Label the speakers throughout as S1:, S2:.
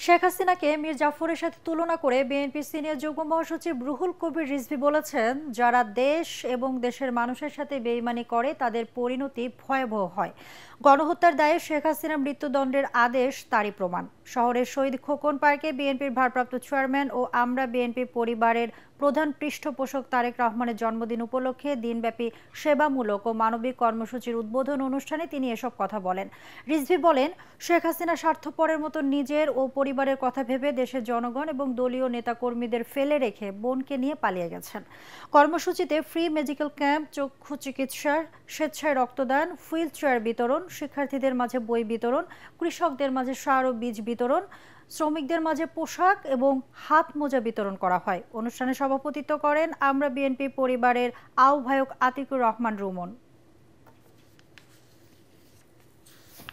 S1: শেখ হাসিনাকে মীর জাফরের সাথে তুলনা করে বিএনপির সিনিয়র যুগ্ম মহাসচিব রুহুল কবির রিজভী বলেছেন, যারা দেশ এবং দেশের মানুষের সাথে বেইমানি করে তাদের পরিণতি ভয়াবহ হয়। গণহত্যার দায়ে শেখ হাসিনার মৃত্যুদণ্ডের আদেশ তারই প্রমাণ। শহরের শহীদ খোকন পার্কে বিএনপির ভারপ্রাপ্ত চেয়ারম্যান ও আমরা বিএনপি পরিবারের প্রধান পৃষ্ঠপোষক তারেক রহমানের জন্মদিন উপলক্ষে দিনব্যাপী সেবামূলক ও মানবিক কর্মসূচির উদ্বোধন অনুষ্ঠানে তিনি এসব কথা বলেন। রিজভী বলেন, শেখ হাসিনা স্বার্থপরের মতো নিজের ও পরিবারের কথা ভেবে দেশের জনগণ এবং দলীয় নেতাকর্মীদের ফেলে রেখে বোনকে নিয়ে পালিয়ে গেছেন। কর্মসূচিতে ফ্রি মেডিকেল ক্যাম্প, চক্ষু চিকিৎসার, স্বেচ্ছায় রক্তদান, হুইল চেয়ার বিতরণ, শিক্ষার্থীদের মাঝে বই বিতরণ, কৃষকদের মাঝে সার ও বীজ বিতরণ, শ্রমিকদের মাঝে পোশাক এবং হাত মোজা বিতরণ করা হয়। অনুষ্ঠানে সভাপতিত্ব করেন আমরা বিএনপি পরিবারের আহ্বায়ক আতিকুর রহমান রুমন।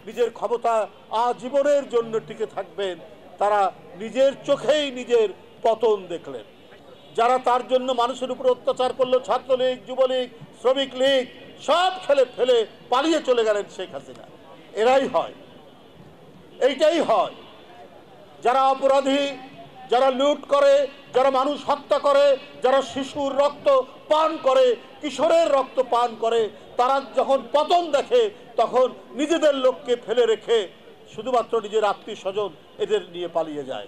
S2: নিজের ক্ষমতা আজীবনের জন্য টিকে থাকবেন, তারা নিজের চোখেই নিজের পতন দেখলেন। যারা তার জন্য মানুষের উপর অত্যাচার করলো, ছাত্রলীগ, যুবলীগ, শ্রমিক লীগ সব ফেলে পালিয়ে চলে গেলেন শেখ হাসিনা। এরাই হয়, এইটাই হয়। যারা অপরাধী, যারা লুট করে, যারা মানুষ হত্যা করে, যারা শিশুর রক্ত পান করে, কিশোরের রক্ত পান করে, তারা যখন পতন দেখে তখন নিজেদের লোককে ফেলে রেখে শুধুমাত্র নিজের আত্মীয় স্বজন এদের নিয়ে পালিয়ে যায়।